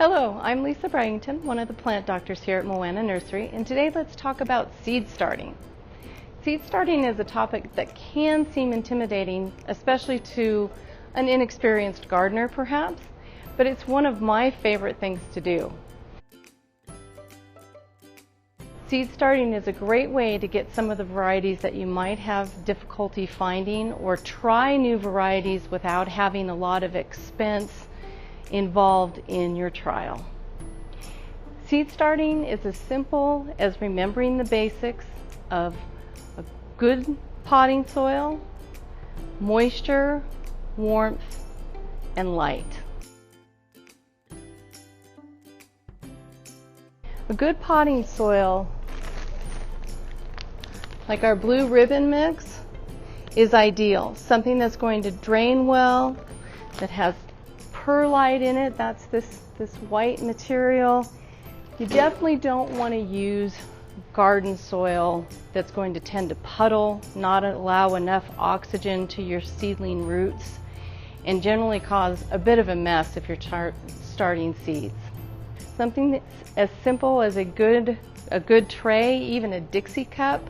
Hello, I'm Lisa Braginton, one of the plant doctors here at Moana Nursery, and today let's talk about seed starting. Seed starting is a topic that can seem intimidating, especially to an inexperienced gardener perhaps, but it's one of my favorite things to do. Seed starting is a great way to get some of the varieties that you might have difficulty finding, or try new varieties without having a lot of expense involved in your trial. Seed starting is as simple as remembering the basics of a good potting soil, moisture, warmth, and light. A good potting soil, like our blue ribbon mix, is ideal. Something that's going to drain well, that has perlite in it. That's this white material. You definitely don't want to use garden soil that's going to tend to puddle, not allow enough oxygen to your seedling roots, and generally cause a bit of a mess if you're starting seeds. Something that's as simple as a good tray, even a Dixie cup,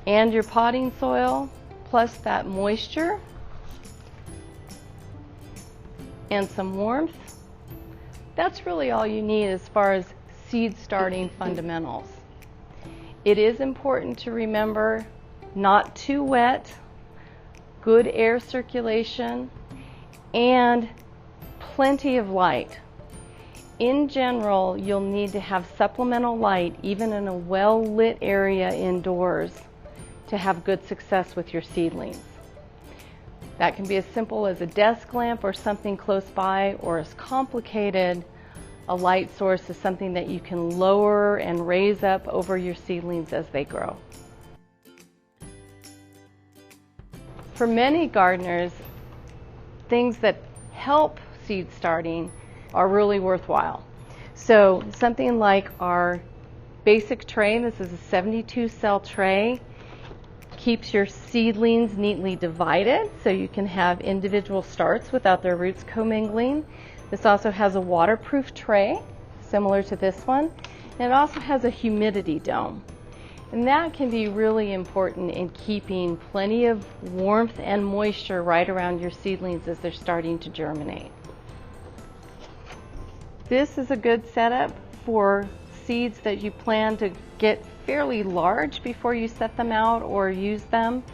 and your potting soil, plus that moisture and some warmth. That's really all you need as far as seed starting fundamentals. It is important to remember not too wet, good air circulation, and plenty of light. In general, you'll need to have supplemental light even in a well-lit area indoors to have good success with your seedlings. That can be as simple as a desk lamp or something close by, or as complicated, a light source is something that you can lower and raise up over your seedlings as they grow. For many gardeners, things that help seed starting are really worthwhile. So something like our basic tray, this is a 72 cell tray, keeps your seedlings neatly divided so you can have individual starts without their roots commingling. This also has a waterproof tray similar to this one, and it also has a humidity dome, and that can be really important in keeping plenty of warmth and moisture right around your seedlings as they're starting to germinate. This is a good setup for seeds that you plan to get fairly large before you set them out or use them.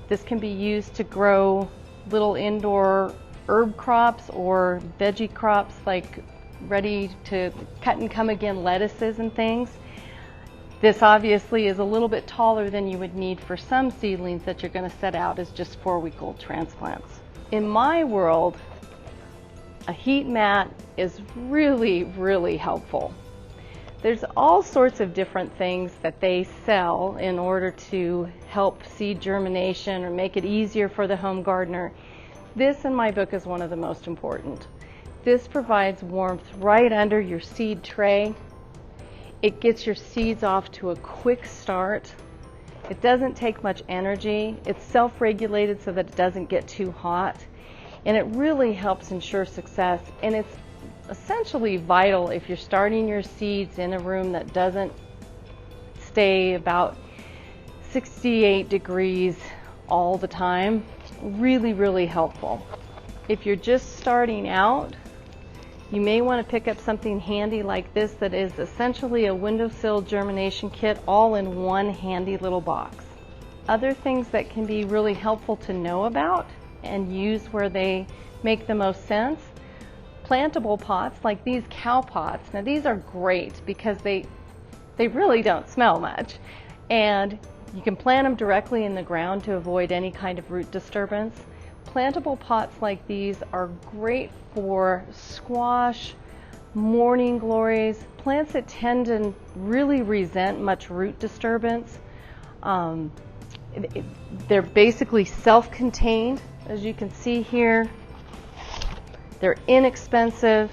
This can be used to grow little indoor herb crops or veggie crops, like ready to cut and come again lettuces and things. This obviously is a little bit taller than you would need for some seedlings that you're going to set out as just 4-week-old transplants. In my world, a heat mat is really helpful. There's all sorts of different things that they sell in order to help seed germination or make it easier for the home gardener. This in my book is one of the most important. This provides warmth right under your seed tray. It gets your seeds off to a quick start. It doesn't take much energy. It's self-regulated so that it doesn't get too hot. And it really helps ensure success. And it's essentially vital if you're starting your seeds in a room that doesn't stay about 68 degrees all the time. Really helpful. If you're just starting out, you may want to pick up something handy like this that is essentially a windowsill germination kit all in one handy little box. Other things that can be really helpful to know about and use where they make the most sense: plantable pots like these cow pots. Now these are great because they really don't smell much, and you can plant them directly in the ground to avoid any kind of root disturbance. Plantable pots like these are great for squash, morning glories, plants that tend to really resent much root disturbance. They're basically self-contained, as you can see here. They're inexpensive,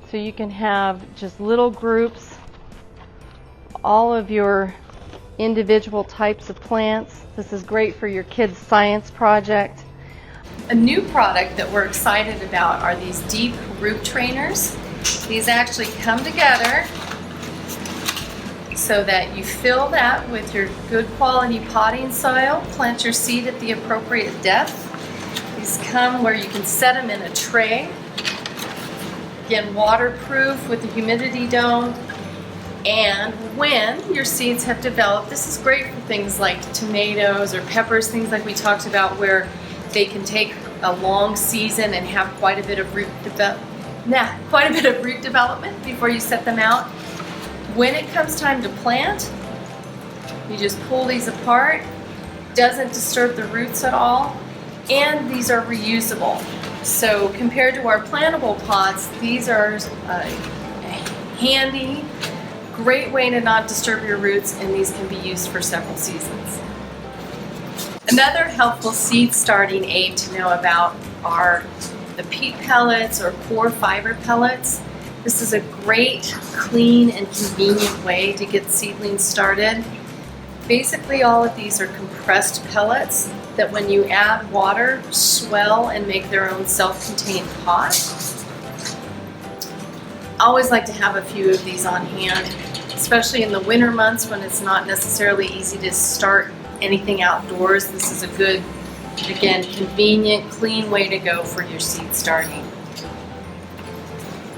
so you can have just little groups, all of your individual types of plants. This is great for your kids' science project. A new product that we're excited about are these deep root trainers. These actually come together so that you fill that with your good quality potting soil, plant your seed at the appropriate depth. These come where you can set them in a tray, again waterproof with a humidity dome, and when your seeds have developed, this is great for things like tomatoes or peppers, things like we talked about where they can take a long season and have quite a bit of root development before you set them out. When it comes time to plant, you just pull these apart, doesn't disturb the roots at all, and these are reusable. So compared to our plantable pots, these are a handy, great way to not disturb your roots, and these can be used for several seasons. Another helpful seed starting aid to know about are the peat pellets or core fiber pellets. This is a great, clean, and convenient way to get seedlings started. Basically, all of these are compressed pellets that when you add water, swell and make their own self-contained pot. I always like to have a few of these on hand, especially in the winter months when it's not necessarily easy to start anything outdoors. This is a good, again, convenient, clean way to go for your seed starting.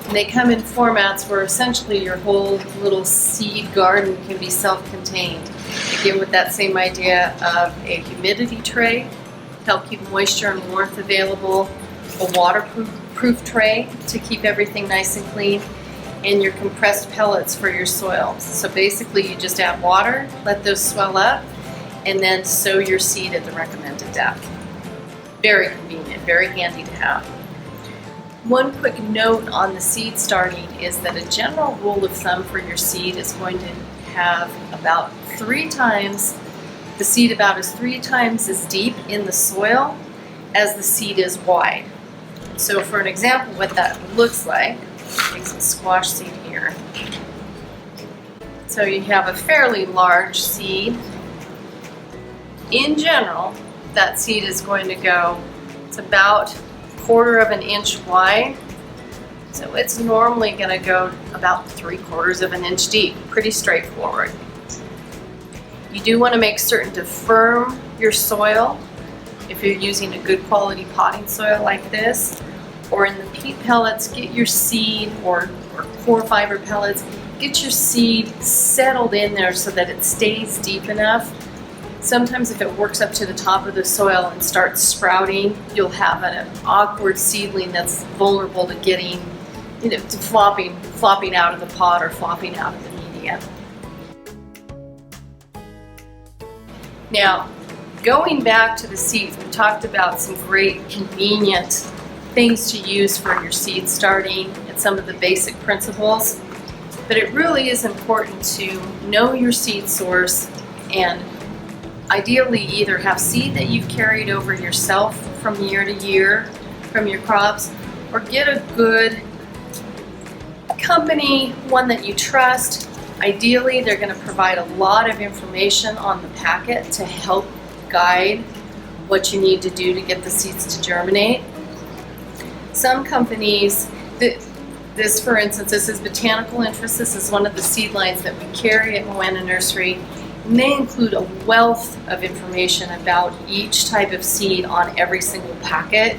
And they come in formats where essentially your whole little seed garden can be self-contained. Again, with that same idea of a humidity tray, help keep moisture and warmth available, a waterproof tray to keep everything nice and clean, and your compressed pellets for your soil. So basically you just add water, let those swell up, and then sow your seed at the recommended depth. Very convenient, very handy to have. One quick note on the seed starting is that a general rule of thumb for your seed is going to have about 3 times, the seed about as 3 times as deep in the soil as the seed is wide. So for an example, what that looks like, take some squash seed here. So you have a fairly large seed. In general, that seed is going to go, it's about 1/4 of an inch wide. So it's normally going to go about 3/4 of an inch deep. Pretty straightforward. You do want to make certain to firm your soil if you're using a good quality potting soil like this, or in the peat pellets, get your seed, or core fiber pellets, get your seed settled in there so that it stays deep enough. Sometimes if it works up to the top of the soil and starts sprouting, you'll have an awkward seedling that's vulnerable to getting, to flopping out of the pot or flopping out of the media. Now, going back to the seeds, we talked about some great convenient things to use for your seed starting and some of the basic principles, but it really is important to know your seed source and ideally either have seed that you've carried over yourself from year to year from your crops, or get a good company, one that you trust. Ideally, they're going to provide a lot of information on the packet to help guide what you need to do to get the seeds to germinate. Some companies, this for instance, this is Botanical Interest. This is one of the seed lines that we carry at Moana Nursery. And they include a wealth of information about each type of seed on every single packet.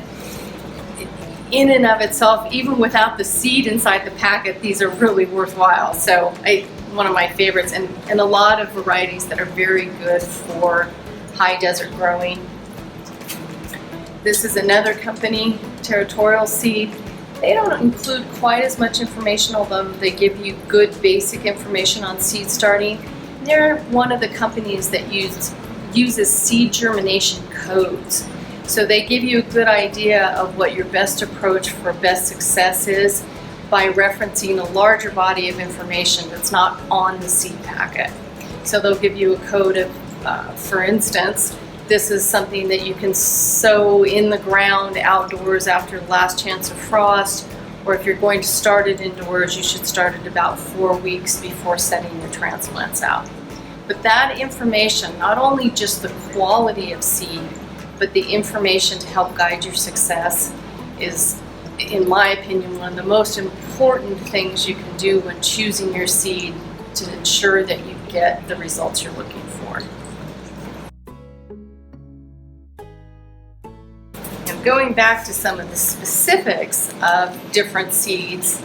In and of itself, even without the seed inside the packet, these are really worthwhile. So one of my favorites, and a lot of varieties that are very good for high desert growing. This is another company, Territorial Seed. They don't include quite as much information, although they give you good basic information on seed starting. They're one of the companies that uses seed germination codes. So they give you a good idea of what your best approach for best success is by referencing a larger body of information that's not on the seed packet. So they'll give you a code of, for instance, this is something that you can sow in the ground outdoors after the last chance of frost, or if you're going to start it indoors, you should start it about 4 weeks before setting your transplants out. But that information, not only just the quality of seed, but the information to help guide your success is, in my opinion, one of the most important things you can do when choosing your seed to ensure that you get the results you're looking for. Now, going back to some of the specifics of different seeds,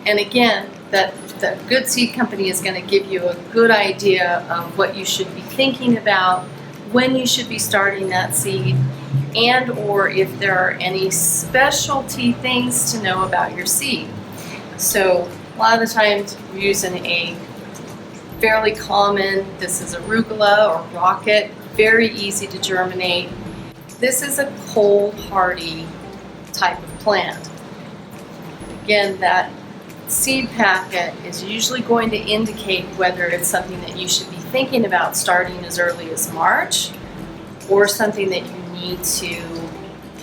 and again, that the good seed company is going to give you a good idea of what you should be thinking about, when you should be starting that seed, and or if there are any specialty things to know about your seed. So a lot of the times we're using a fairly common, this is arugula or rocket, very easy to germinate. This is a cold hardy type of plant. Again, that seed packet is usually going to indicate whether it's something that you should be thinking about starting as early as March or something that you need to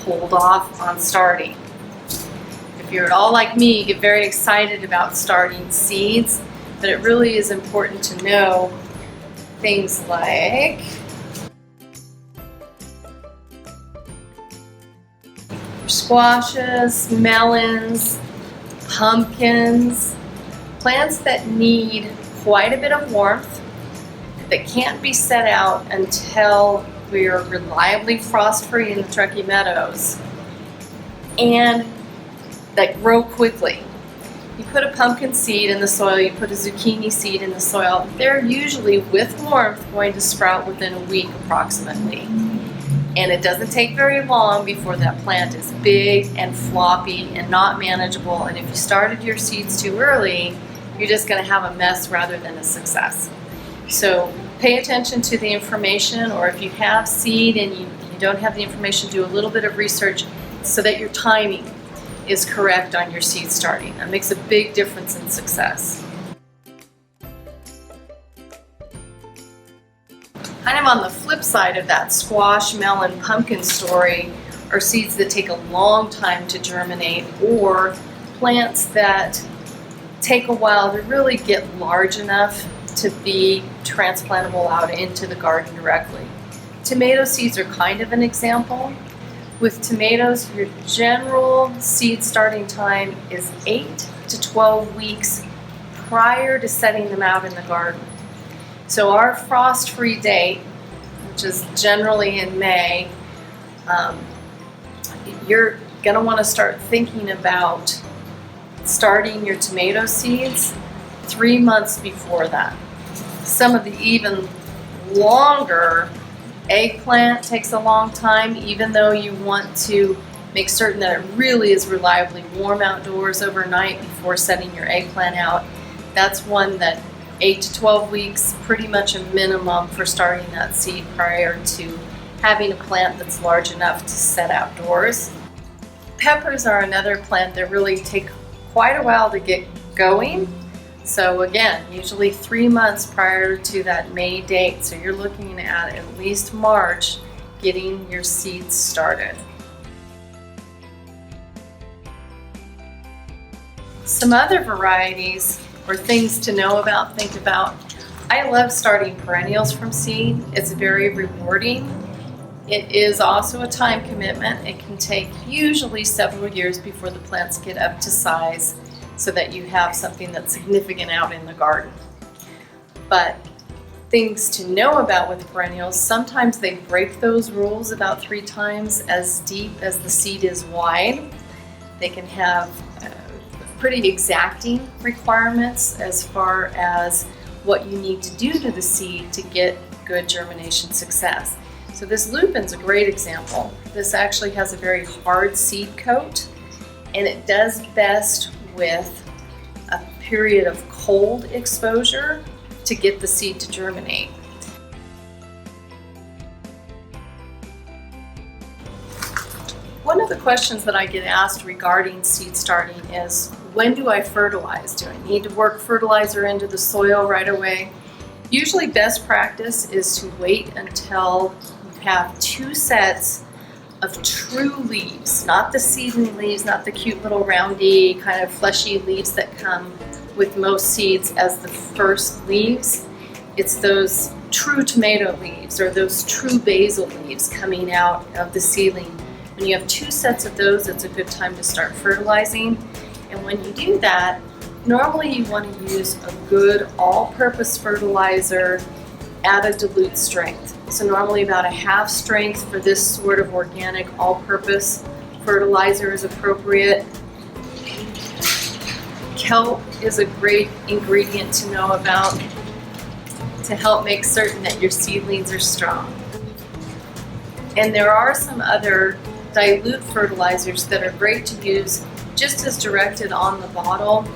hold off on starting. If you're at all like me, you get very excited about starting seeds, but it really is important to know things like squashes, melons, pumpkins, plants that need quite a bit of warmth, that can't be set out until we're reliably frost-free in the Truckee Meadows, and that grow quickly. You put a pumpkin seed in the soil, you put a zucchini seed in the soil, they're usually, with warmth, going to sprout within a week approximately. And it doesn't take very long before that plant is big and floppy and not manageable, and if you started your seeds too early, you're just going to have a mess rather than a success. So pay attention to the information, or if you have seed and you don't have the information, do a little bit of research so that your timing is correct on your seed starting. That makes a big difference in success. Kind of on the flip side of that squash, melon, pumpkin story are seeds that take a long time to germinate, or plants that take a while to really get large enough to be transplantable out into the garden directly. Tomato seeds are kind of an example. With tomatoes, your general seed starting time is 8 to 12 weeks prior to setting them out in the garden. So our frost-free date, which is generally in May, you're going to want to start thinking about starting your tomato seeds 3 months before that. Some of the even longer, eggplant takes a long time, even though you want to make certain that it really is reliably warm outdoors overnight before setting your eggplant out. That's one that 8 to 12 weeks, pretty much a minimum for starting that seed prior to having a plant that's large enough to set outdoors. Peppers are another plant that really take quite a while to get going. So again, usually 3 months prior to that May date. So you're looking at least March getting your seeds started. Some other varieties or things to know about, think about. I love starting perennials from seed. It's very rewarding. It is also a time commitment. It can take usually several years before the plants get up to size so that you have something that's significant out in the garden. But things to know about with perennials, sometimes they break those rules about 3 times as deep as the seed is wide. They can have pretty exacting requirements as far as what you need to do to the seed to get good germination success. So this lupin's a great example. This actually has a very hard seed coat, and it does best with a period of cold exposure to get the seed to germinate. One of the questions that I get asked regarding seed starting is, when do I fertilize? Do I need to work fertilizer into the soil right away? Usually best practice is to wait until you have 2 sets of true leaves, not the seedling leaves, not the cute little roundy kind of fleshy leaves that come with most seeds as the first leaves. It's those true tomato leaves or those true basil leaves coming out of the seedling. When you have 2 sets of those, it's a good time to start fertilizing. And when you do that, normally you want to use a good all-purpose fertilizer at a dilute strength. So normally about a half strength for this sort of organic all-purpose fertilizer is appropriate. Kelp is a great ingredient to know about to help make certain that your seedlings are strong. And there are some other dilute fertilizers that are great to use just as directed on the bottle.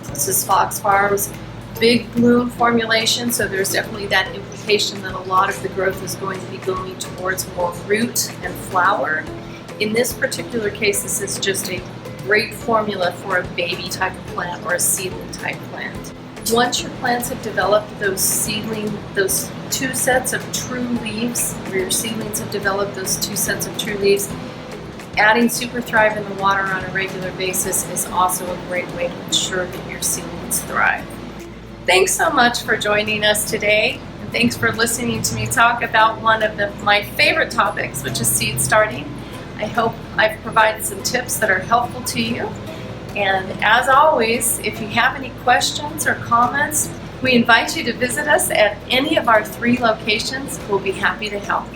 This is Fox Farms Big Bloom formulation, so there's definitely that implication that a lot of the growth is going to be going towards more root and flower. In this particular case, this is just a great formula for a baby type of plant or a seedling type plant. Once your plants have developed those 2 sets of true leaves, or your seedlings have developed those 2 sets of true leaves, adding Super Thrive in the water on a regular basis is also a great way to ensure that your seedlings thrive. Thanks so much for joining us today, and thanks for listening to me talk about one of my favorite topics, which is seed starting. I hope I've provided some tips that are helpful to you. And as always, if you have any questions or comments, we invite you to visit us at any of our 3 locations. We'll be happy to help.